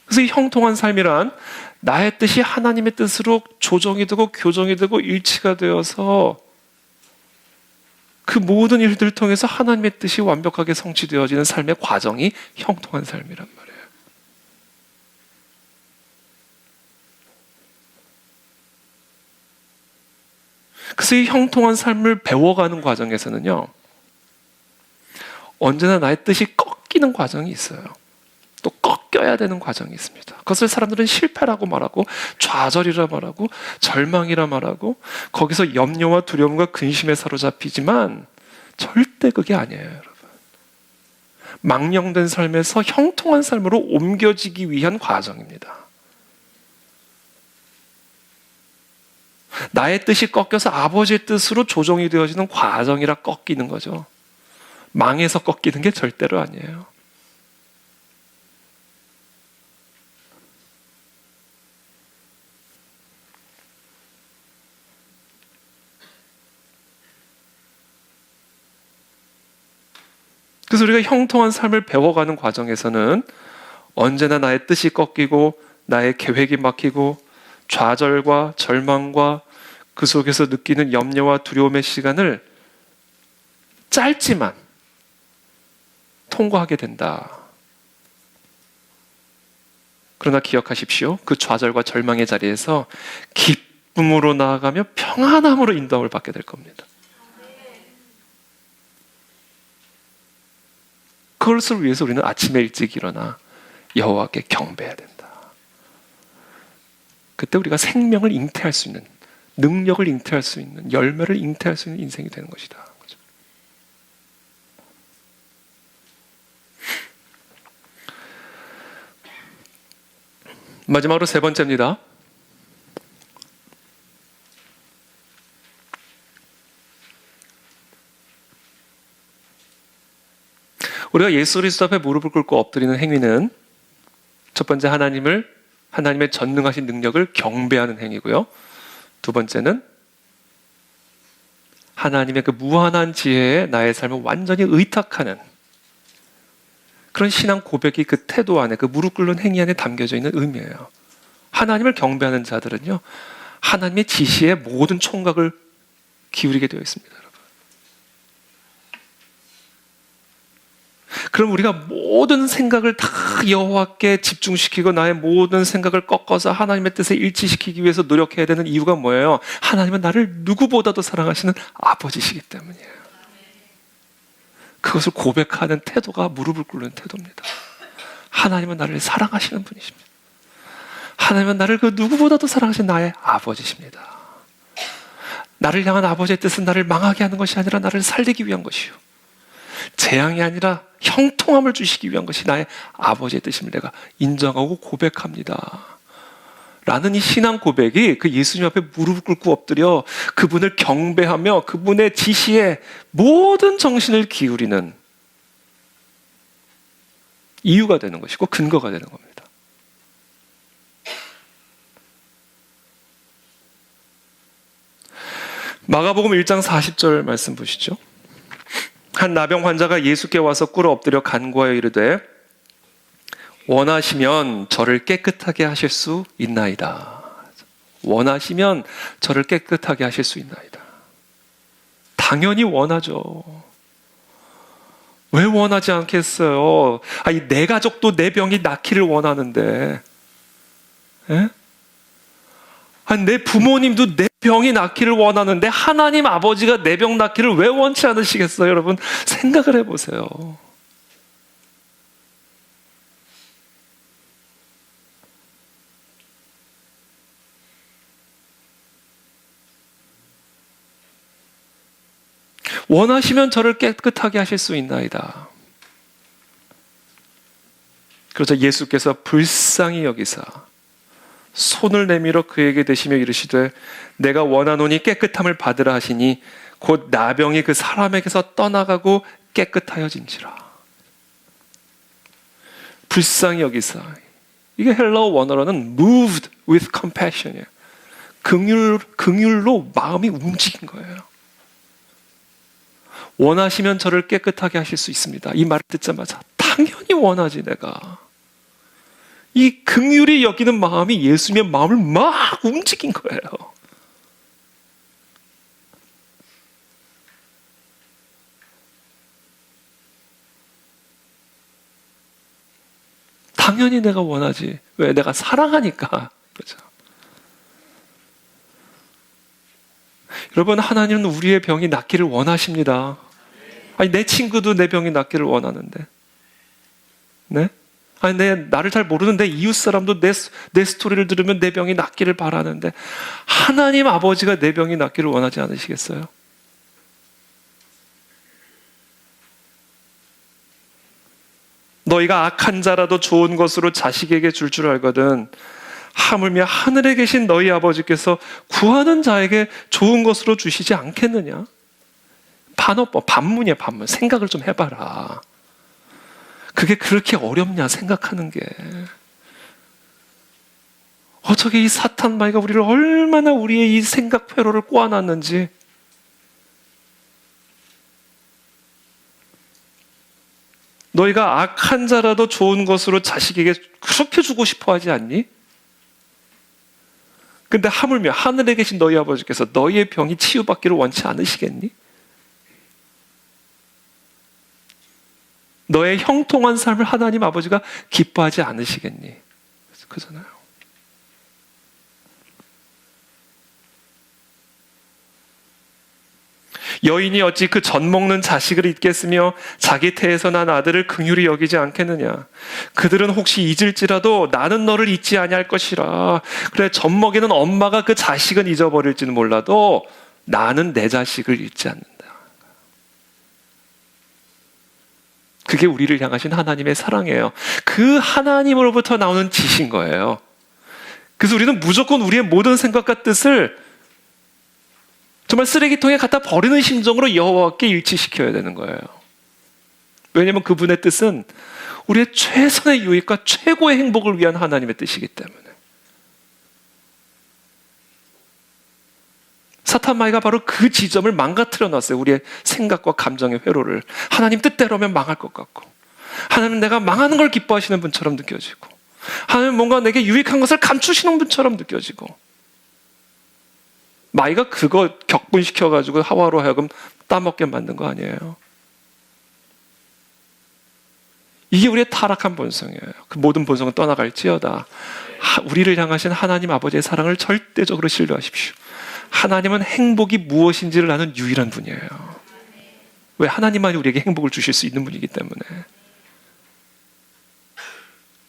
그래서 이 형통한 삶이란 나의 뜻이 하나님의 뜻으로 조정이 되고 교정이 되고 일치가 되어서 그 모든 일들을 통해서 하나님의 뜻이 완벽하게 성취되어지는 삶의 과정이 형통한 삶이란 말이에요. 그래서 이 형통한 삶을 배워가는 과정에서는요, 언제나 나의 뜻이 꺾이는 과정이 있어요. 또 꺾여야 되는 과정이 있습니다. 그것을 사람들은 실패라고 말하고 좌절이라 말하고 절망이라 말하고 거기서 염려와 두려움과 근심에 사로잡히지만 절대 그게 아니에요, 여러분. 망령된 삶에서 형통한 삶으로 옮겨지기 위한 과정입니다. 나의 뜻이 꺾여서 아버지의 뜻으로 조정이 되어지는 과정이라 꺾이는 거죠. 망해서 꺾이는 게 절대로 아니에요. 그래서 우리가 형통한 삶을 배워가는 과정에서는 언제나 나의 뜻이 꺾이고 나의 계획이 막히고 좌절과 절망과 그 속에서 느끼는 염려와 두려움의 시간을 짧지만 통과하게 된다. 그러나 기억하십시오. 그 좌절과 절망의 자리에서 기쁨으로 나아가며 평안함으로 인도함을 받게 될 겁니다. 그것을 위해서 우리는 아침에 일찍 일어나 여호와께 경배해야 된다. 그때 우리가 생명을 잉태할 수 있는, 능력을 잉태할 수 있는, 열매를 잉태할 수 있는 인생이 되는 것이다. 그렇죠? 마지막으로 세 번째입니다. 우리가 예수 그리스도 앞에 무릎을 꿇고 엎드리는 행위는 첫 번째 하나님의 전능하신 능력을 경배하는 행위고요. 두 번째는 하나님의 그 무한한 지혜에 나의 삶을 완전히 의탁하는 그런 신앙 고백이 그 태도 안에, 그 무릎 꿇는 행위 안에 담겨져 있는 의미예요. 하나님을 경배하는 자들은요, 하나님의 지시에 모든 총각을 기울이게 되어 있습니다, 여러분. 그럼 우리가 모든 생각을 다 여호와께 집중시키고 나의 모든 생각을 꺾어서 하나님의 뜻에 일치시키기 위해서 노력해야 되는 이유가 뭐예요? 하나님은 나를 누구보다도 사랑하시는 아버지시기 때문이에요. 그것을 고백하는 태도가 무릎을 꿇는 태도입니다. 하나님은 나를 사랑하시는 분이십니다. 하나님은 나를 그 누구보다도 사랑하신 나의 아버지십니다. 나를 향한 아버지의 뜻은 나를 망하게 하는 것이 아니라 나를 살리기 위한 것이요, 재앙이 아니라 형통함을 주시기 위한 것이 나의 아버지의 뜻임을 내가 인정하고 고백합니다 라는 이 신앙 고백이 그 예수님 앞에 무릎을 꿇고 엎드려 그분을 경배하며 그분의 지시에 모든 정신을 기울이는 이유가 되는 것이고 근거가 되는 겁니다. 마가복음 1장 40절 말씀 보시죠. 한 나병 환자가 예수께 와서 꿇어 엎드려 간구하여 이르되 원하시면 저를 깨끗하게 하실 수 있나이다. 원하시면 저를 깨끗하게 하실 수 있나이다. 당연히 원하죠. 왜 원하지 않겠어요? 아니, 내 가족도 내 병이 낫기를 원하는데, 에? 아니, 내 부모님도 내 병이 낫기를 원하는데 하나님 아버지가 내 병 낫기를 왜 원치 않으시겠어요? 여러분, 생각을 해보세요. 원하시면 저를 깨끗하게 하실 수 있나이다. 그러자 예수께서 불쌍히 여기사 손을 내밀어 그에게 대시며 이르시되 내가 원하노니 깨끗함을 받으라 하시니 곧 나병이 그 사람에게서 떠나가고 깨끗하여진지라. 불쌍히 여기사, 이게 헬라어 원어로는 moved with compassion이에요. 긍휼로 마음이 움직인 거예요. 원하시면 저를 깨끗하게 하실 수 있습니다. 이 말을 듣자마자 당연히 원하지 내가. 이 긍휼히 여기는 마음이 예수님의 마음을 막 움직인 거예요. 당연히 내가 원하지. 왜? 내가 사랑하니까. 그렇죠? 여러분, 하나님은 우리의 병이 낫기를 원하십니다. 아니, 내 친구도 내 병이 낫기를 원하는데, 네? 아니, 나를 잘 모르는 내 이웃 사람도 내 스토리를 들으면 내 병이 낫기를 바라는데, 하나님 아버지가 내 병이 낫기를 원하지 않으시겠어요? 너희가 악한 자라도 좋은 것으로 자식에게 줄 줄 알거든 하물며 하늘에 계신 너희 아버지께서 구하는 자에게 좋은 것으로 주시지 않겠느냐? 반어법, 반문이야, 반문. 생각을 좀 해봐라. 그게 그렇게 어렵냐, 생각하는 게. 어떻게 이 사탄 마귀가 우리를 얼마나 우리의 이 생각 회로를 꼬아놨는지. 너희가 악한 자라도 좋은 것으로 자식에게 그렇게 주고 싶어 하지 않니? 근데 하물며 하늘에 계신 너희 아버지께서 너희의 병이 치유받기를 원치 않으시겠니? 너의 형통한 삶을 하나님 아버지가 기뻐하지 않으시겠니? 그잖아요. 여인이 어찌 그 젖 먹는 자식을 잊겠으며 자기 태에서 난 아들을 긍휼히 여기지 않겠느냐? 그들은 혹시 잊을지라도 나는 너를 잊지 아니할 것이라. 그래, 젖 먹이는 엄마가 그 자식은 잊어버릴지는 몰라도 나는 내 자식을 잊지 않는다. 그게 우리를 향하신 하나님의 사랑이에요. 그 하나님으로부터 나오는 지시인 거예요. 그래서 우리는 무조건 우리의 모든 생각과 뜻을 정말 쓰레기통에 갖다 버리는 심정으로 여호와께 일치시켜야 되는 거예요. 왜냐하면 그분의 뜻은 우리의 최선의 유익과 최고의 행복을 위한 하나님의 뜻이기 때문에. 사탄 마귀가 바로 그 지점을 망가뜨려 놨어요. 우리의 생각과 감정의 회로를. 하나님 뜻대로면 망할 것 같고, 하나님은 내가 망하는 걸 기뻐하시는 분처럼 느껴지고, 하나님은 뭔가 내게 유익한 것을 감추시는 분처럼 느껴지고, 마귀가 그거 격분시켜가지고 하와로 하여금 따먹게 만든 거 아니에요? 이게 우리의 타락한 본성이에요. 그 모든 본성은 떠나갈지어다. 우리를 향하신 하나님 아버지의 사랑을 절대적으로 신뢰하십시오. 하나님은 행복이 무엇인지를 아는 유일한 분이에요. 왜? 하나님만이 우리에게 행복을 주실 수 있는 분이기 때문에.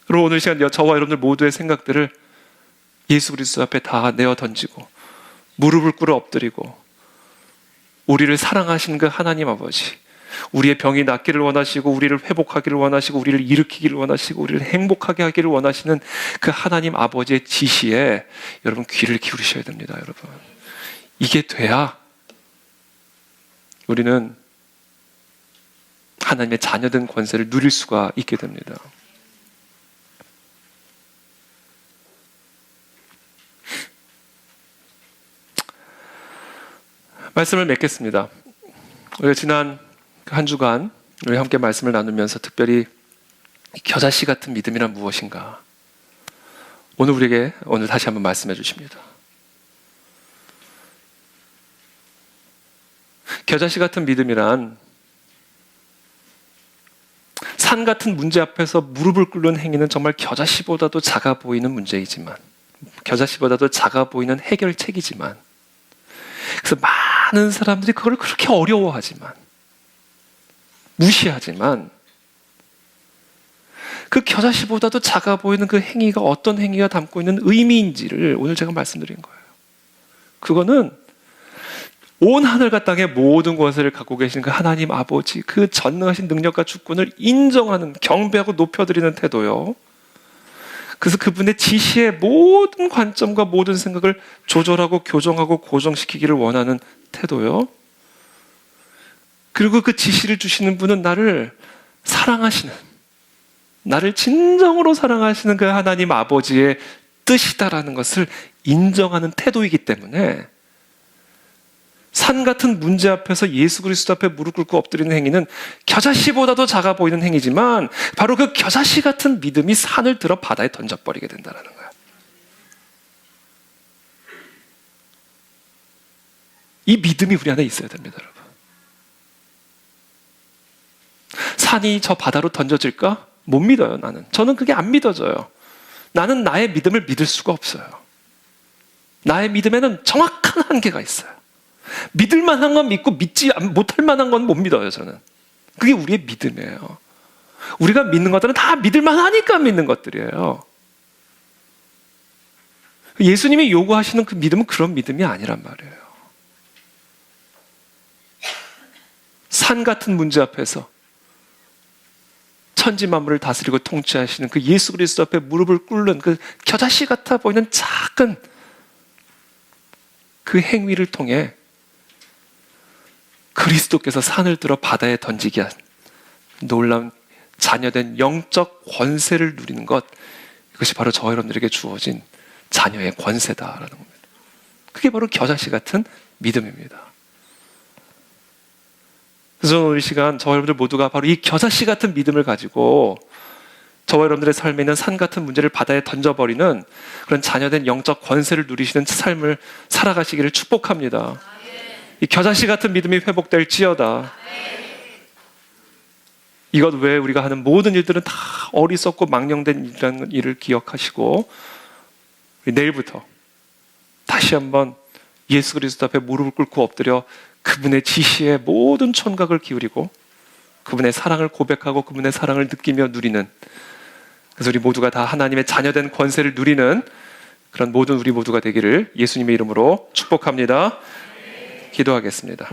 그리고 오늘 시간 저와 여러분들 모두의 생각들을 예수 그리스도 앞에 다 내어 던지고 무릎을 꿇어 엎드리고, 우리를 사랑하시는 그 하나님 아버지, 우리의 병이 낫기를 원하시고, 우리를 회복하기를 원하시고, 우리를 일으키기를 원하시고, 우리를 행복하게 하기를 원하시는 그 하나님 아버지의 지시에 여러분 귀를 기울이셔야 됩니다. 여러분, 이게 돼야 우리는 하나님의 자녀된 권세를 누릴 수가 있게 됩니다. 말씀을 맺겠습니다. 우리가 지난 한 주간 우리 함께 말씀을 나누면서 특별히 겨자씨 같은 믿음이란 무엇인가, 오늘 우리에게 오늘 다시 한번 말씀해 주십니다. 겨자씨 같은 믿음이란 산 같은 문제 앞에서 무릎을 꿇는 행위는 정말 겨자씨보다도 작아 보이는 문제이지만, 겨자씨보다도 작아 보이는 해결책이지만, 그래서 많은 사람들이 그걸 그렇게 어려워하지만, 무시하지만, 그 겨자씨보다도 작아 보이는 그 행위가 어떤 행위가 담고 있는 의미인지를 오늘 제가 말씀드린 거예요. 그거는 온 하늘과 땅의 모든 권세를 갖고 계신 그 하나님 아버지, 그 전능하신 능력과 주권을 인정하는, 경배하고 높여드리는 태도요. 그래서 그분의 지시의 모든 관점과 모든 생각을 조절하고 교정하고 고정시키기를 원하는 태도요. 그리고 그 지시를 주시는 분은 나를 사랑하시는, 나를 진정으로 사랑하시는 그 하나님 아버지의 뜻이다라는 것을 인정하는 태도이기 때문에, 산 같은 문제 앞에서 예수 그리스도 앞에 무릎 꿇고 엎드리는 행위는 겨자씨보다도 작아 보이는 행위지만, 바로 그 겨자씨 같은 믿음이 산을 들어 바다에 던져버리게 된다는 거예요. 이 믿음이 우리 안에 있어야 됩니다, 여러분. 산이 저 바다로 던져질까? 못 믿어요, 나는. 저는 그게 안 믿어져요. 나는 나의 믿음을 믿을 수가 없어요. 나의 믿음에는 정확한 한계가 있어요. 믿을 만한 건 믿고 믿지 못할 만한 건 못 믿어요, 저는. 그게 우리의 믿음이에요. 우리가 믿는 것들은 다 믿을 만하니까 믿는 것들이에요. 예수님이 요구하시는 그 믿음은 그런 믿음이 아니란 말이에요. 산 같은 문제 앞에서 천지 만물을 다스리고 통치하시는 그 예수 그리스도 앞에 무릎을 꿇는 그 겨자씨 같아 보이는 작은 그 행위를 통해 그리스도께서 산을 들어 바다에 던지게 한 놀라운 자녀된 영적 권세를 누리는 것, 이것이 바로 저와 여러분들에게 주어진 자녀의 권세다라는 겁니다. 그게 바로 겨자씨 같은 믿음입니다. 그래서 저는 오늘 이 시간 저와 여러분들 모두가 바로 이 겨자씨 같은 믿음을 가지고 저와 여러분들의 삶에 있는 산 같은 문제를 바다에 던져버리는 그런 자녀된 영적 권세를 누리시는 삶을 살아가시기를 축복합니다. 이 겨자씨 같은 믿음이 회복될지어다. 이것 외에 우리가 하는 모든 일들은 다 어리석고 망령된 일이라는 일을 기억하시고, 내일부터 다시 한번 예수 그리스도 앞에 무릎을 꿇고 엎드려 그분의 지시에 모든 촌각을 기울이고 그분의 사랑을 고백하고 그분의 사랑을 느끼며 누리는, 그래서 우리 모두가 다 하나님의 자녀된 권세를 누리는 그런 모든 우리 모두가 되기를 예수님의 이름으로 축복합니다. 기도하겠습니다.